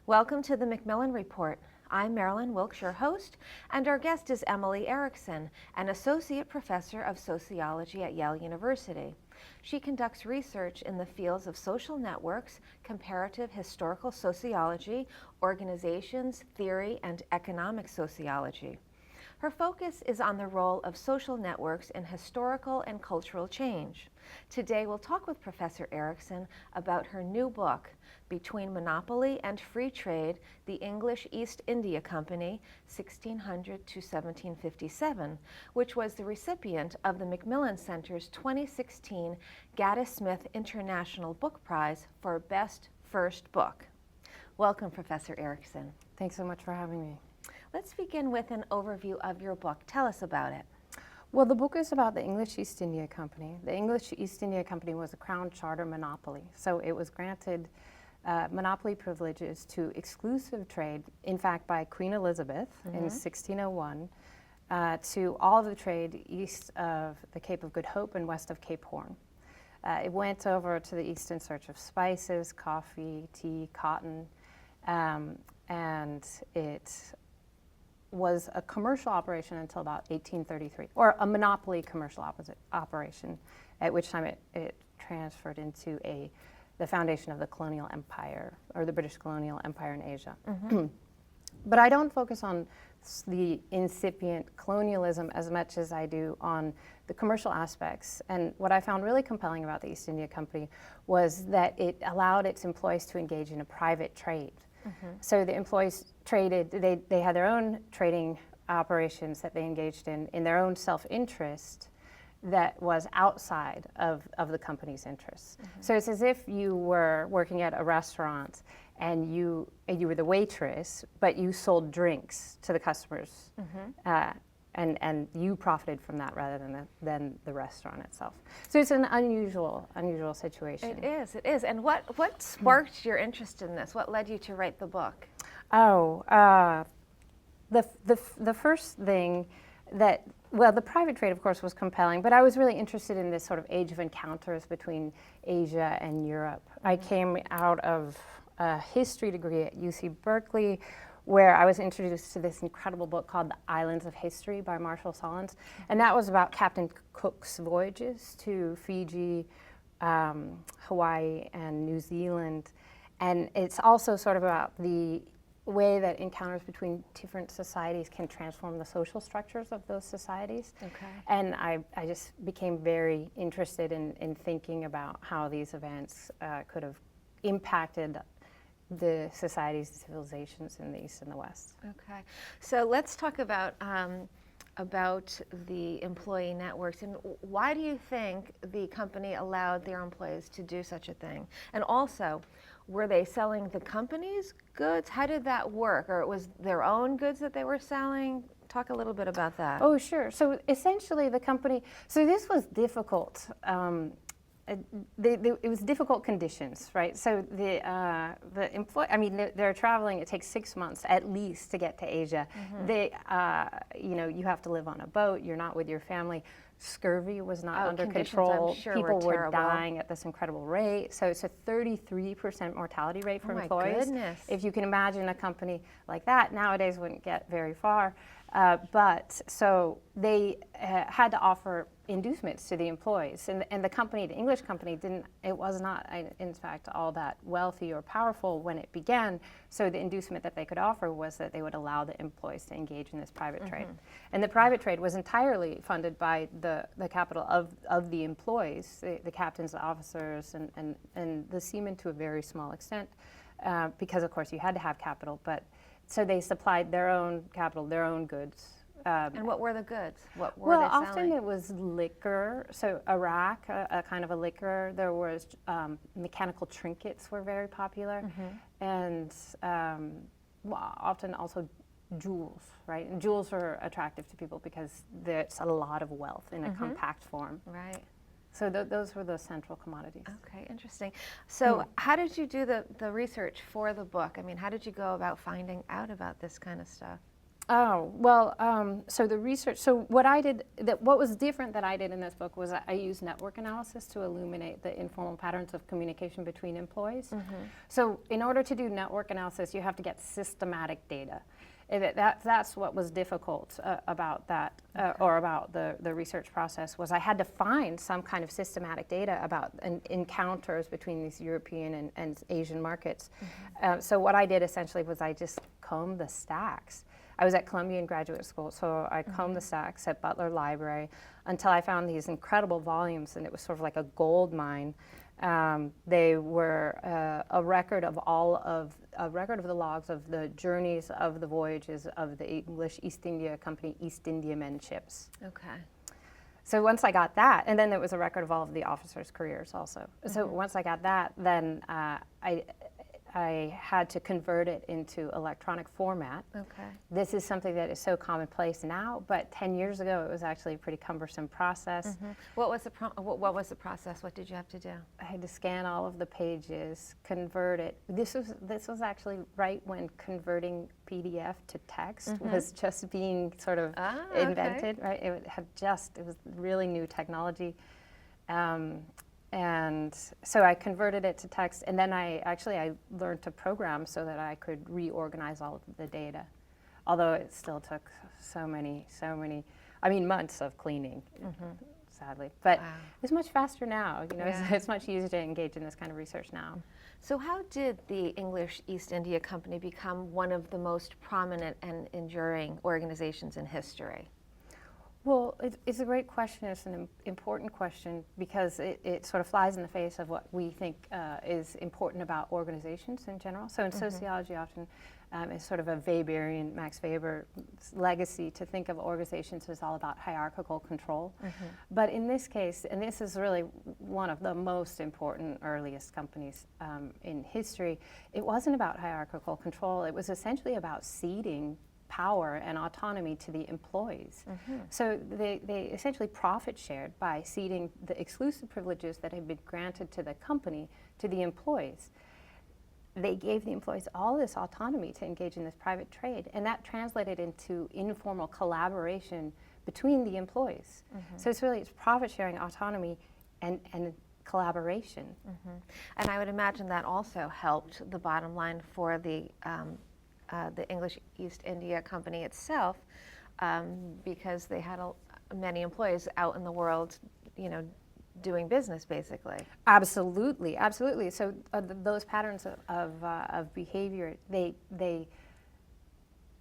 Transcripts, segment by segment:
Welcome to the MacMillan Report. I'm Marilyn Wilkes, your host, and our guest is Emily Erikson, an associate professor of sociology at Yale University. She conducts research in the fields of social networks, comparative historical sociology, organizations, theory, and economic sociology. Her focus is on the role of social networks in historical and cultural change. Today we'll talk with Professor Erikson about her new book, Between Monopoly and Free Trade, the English East India Company, 1600 to 1757, which was the recipient of the MacMillan Center's 2016 Gaddis Smith International Book Prize for Best First Book. Welcome, Professor Erikson. Thanks so much for having me. Let's begin with an overview of your book. Tell us about it. Well, the book is about the English East India Company. The English East India Company was a crown charter monopoly, so it was granted monopoly privileges to exclusive trade, in fact by Queen Elizabeth in 1601, to all of the trade east of the Cape of Good Hope and west of Cape Horn. It went over to the east in search of spices, coffee, tea, cotton, and it was a commercial operation until about 1833, or a monopoly commercial operation, at which time it transferred into the foundation of the colonial empire, or the British colonial empire in Asia. But I don't focus on the incipient colonialism as much as I do on the commercial aspects. And what I found really compelling about the East India Company was that it allowed its employees to engage in a private trade. So the employees traded, they had their own trading operations that they engaged in their own self-interest that was outside of the company's interests. So it's as if you were working at a restaurant and you were the waitress, but you sold drinks to the customers, and you profited from that rather than the restaurant itself. So it's an unusual situation. It is. And what sparked your interest in this? What led you to write the book? The first thing the private trade, of course, was compelling, but I was really interested in this sort of age of encounters between Asia and Europe. I came out of a history degree at UC Berkeley, where I was introduced to this incredible book called The Islands of History by Marshall Solons. And that was about Captain Cook's voyages to Fiji, Hawaii, and New Zealand. And it's also sort of about the way that encounters between different societies can transform the social structures of those societies. And I just became very interested in thinking about how these events could have impacted the societies and civilizations in the East and the West. Okay, so let's talk about the employee networks, and why do you think the company allowed their employees to do such a thing? And also, were they selling the company's goods? How did that work? Or it was their own goods that they were selling? Talk a little bit about that. Oh, sure. So essentially the company, so this was difficult. It was difficult conditions, right? So the they're traveling. It takes 6 months at least to get to Asia. You have to live on a boat. You're not with your family. Scurvy was not under control. Sure, people were terrible. dying at this incredible rate. So it's a 33% mortality rate for employees. My goodness. If you can imagine a company like that nowadays wouldn't get very far. But so they had to offer inducements to the employees, and the company, the English company, was not in fact all that wealthy or powerful when it began. So the inducement that they could offer was that they would allow the employees to engage in this private trade, and the private trade was entirely funded by the capital of the employees, the captains, the officers, and the seamen to a very small extent, because of course you had to have capital, but. So they supplied their own capital, their own goods. And what were the goods? What were they selling? Often it was liquor. So Iraq, a kind of a liquor. There was mechanical trinkets were very popular, and often also jewels, right? And jewels are attractive to people because there's a lot of wealth in a compact form. Right. So those were the central commodities. Okay, interesting. So how did you do the research for the book? I mean, how did you go about finding out about this kind of stuff? Oh, well, so the research, so what I did, what was different that I did in this book was I used network analysis to illuminate the informal patterns of communication between employees. So in order to do network analysis, you have to get systematic data. And that's what was difficult about that, or about the research process, was I had to find some kind of systematic data about encounters between these European and Asian markets. So what I did essentially was I just combed the stacks. I was at Columbia in graduate school, so I combed the stacks at Butler Library until I found these incredible volumes, and it was sort of like a gold mine. They were a record of the logs of the journeys of the voyages of the English East India Company East Indiamen ships. Okay. So once I got that, and then there was a record of all of the officers' careers also. So once I got that, then I had to convert it into electronic format. Okay. This is something that is so commonplace now, but 10 years ago it was actually a pretty cumbersome process. What was the process? What did you have to do? I had to scan all of the pages, convert it. This was actually right when converting PDF to text was just being sort of invented, right? It was really new technology. And so I converted it to text, and then I learned to program so that I could reorganize all of the data. Although it still took so many, months of cleaning, sadly. But it's much faster now, it's much easier to engage in this kind of research now. So how did the English East India Company become one of the most prominent and enduring organizations in history? Well, it's a great question. It's an important question because it sort of flies in the face of what we think is important about organizations in general. So in sociology, often it's sort of a Weberian, Max Weber's legacy to think of organizations as all about hierarchical control. But in this case, and this is really one of the most important earliest companies in history, it wasn't about hierarchical control. It was essentially about ceding power and autonomy to the employees. So they essentially profit shared by ceding the exclusive privileges that had been granted to the company to the employees. They gave the employees all this autonomy to engage in this private trade, and that translated into informal collaboration between the employees. So it's profit sharing, autonomy, and collaboration. And I would imagine that also helped the bottom line for the English East India Company itself, because they had many employees out in the world, doing business basically. Absolutely, absolutely. So those patterns of behavior, they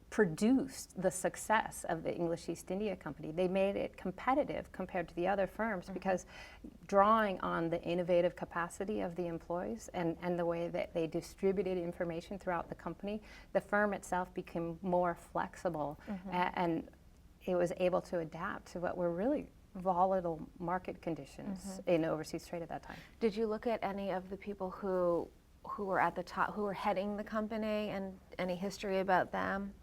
produced the success of the English East India Company. They made it competitive compared to the other firms because drawing on the innovative capacity of the employees and the way that they distributed information throughout the company, the firm itself became more flexible and it was able to adapt to what were really volatile market conditions in overseas trade at that time. Did you look at any of the people who were at the top, who were heading the company, and any history about them?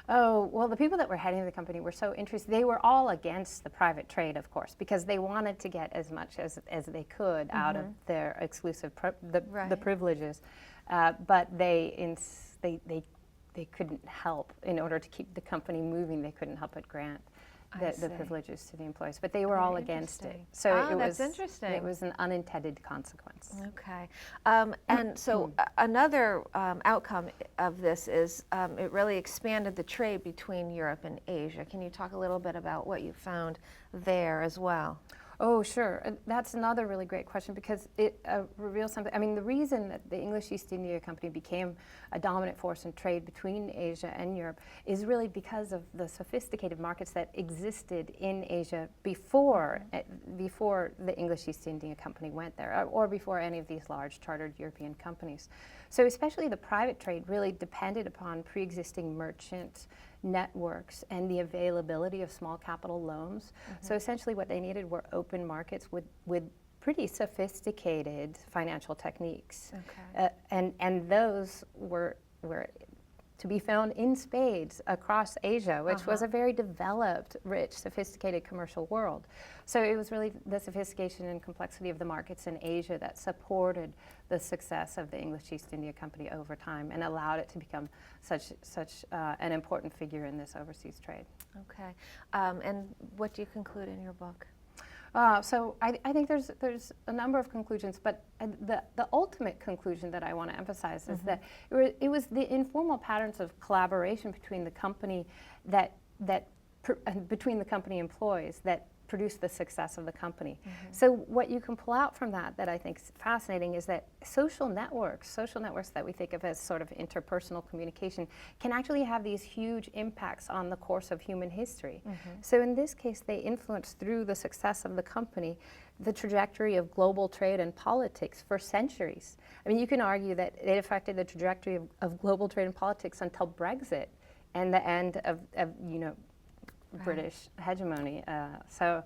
Oh, well, the people that were heading the company were so interested. They were all against the private trade, of course, because they wanted to get as much as they could out of their exclusive the privileges. But they couldn't help, in order to keep the company moving, they couldn't help but grant the privileges to the employees. But they were all against it. So that's interesting. It was an unintended consequence. Okay. And so another outcome of this is it really expanded the trade between Europe and Asia. Can you talk a little bit about what you found there as well? Oh, sure. That's another really great question because it reveals something. I mean, the reason that the English East India Company became a dominant force in trade between Asia and Europe is really because of the sophisticated markets that existed in Asia before the English East India Company went there, or before any of these large chartered European companies. So especially the private trade really depended upon pre-existing merchant networks and the availability of small capital loans. So essentially what they needed were open markets with pretty sophisticated financial techniques. And those were to be found in spades across Asia, which was a very developed, rich, sophisticated commercial world. So it was really the sophistication and complexity of the markets in Asia that supported the success of the English East India Company over time and allowed it to become such an important figure in this overseas trade. Okay. And what do you conclude in your book? So I think there's a number of conclusions, but the ultimate conclusion that I want to emphasize is that it was the informal patterns of collaboration between the company between the company employees that produced the success of the company. So what you can pull out from that I think is fascinating is that social networks that we think of as sort of interpersonal communication can actually have these huge impacts on the course of human history. So in this case, they influenced through the success of the company the trajectory of global trade and politics for centuries. I mean, you can argue that it affected the trajectory of global trade and politics until Brexit and the end of British hegemony. So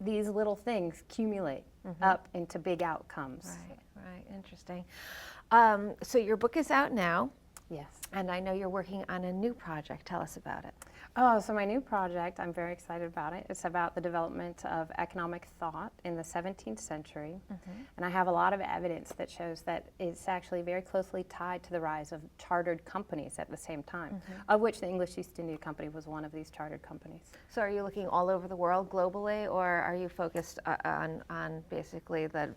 these little things accumulate up into big outcomes. Right, interesting. So your book is out now. Yes. And I know you're working on a new project. Tell us about it. Oh, so my new project, I'm very excited about it. It's about the development of economic thought in the 17th century. And I have a lot of evidence that shows that it's actually very closely tied to the rise of chartered companies at the same time, of which the English East India Company was one of these chartered companies. So are you looking all over the world globally, or are you focused on basically the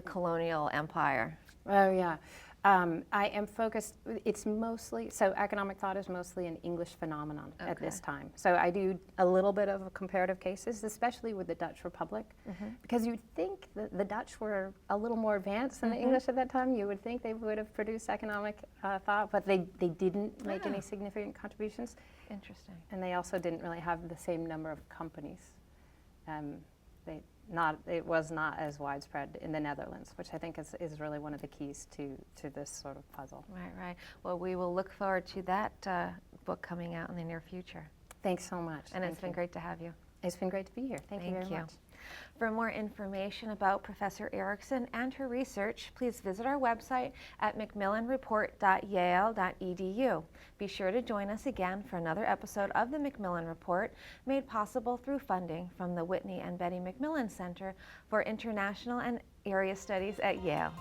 colonial empire? Oh, yeah. I am focused, it's mostly, so economic thought is mostly an English phenomenon at this time. So I do a little bit of comparative cases, especially with the Dutch Republic, because you'd think that the Dutch were a little more advanced than the English at that time. You would think they would have produced economic thought, but they didn't make any significant contributions. Interesting. And they also didn't really have the same number of companies. It was not as widespread in the Netherlands, which I think is really one of the keys to this sort of puzzle. Right. Well, we will look forward to that book coming out in the near future. Thanks so much. And it's been great to have you. It's been great to be here. Thank you very much. For more information about Professor Erikson and her research, please visit our website at macmillanreport.yale.edu. Be sure to join us again for another episode of the MacMillan Report, made possible through funding from the Whitney and Betty MacMillan Center for International and Area Studies at Yale.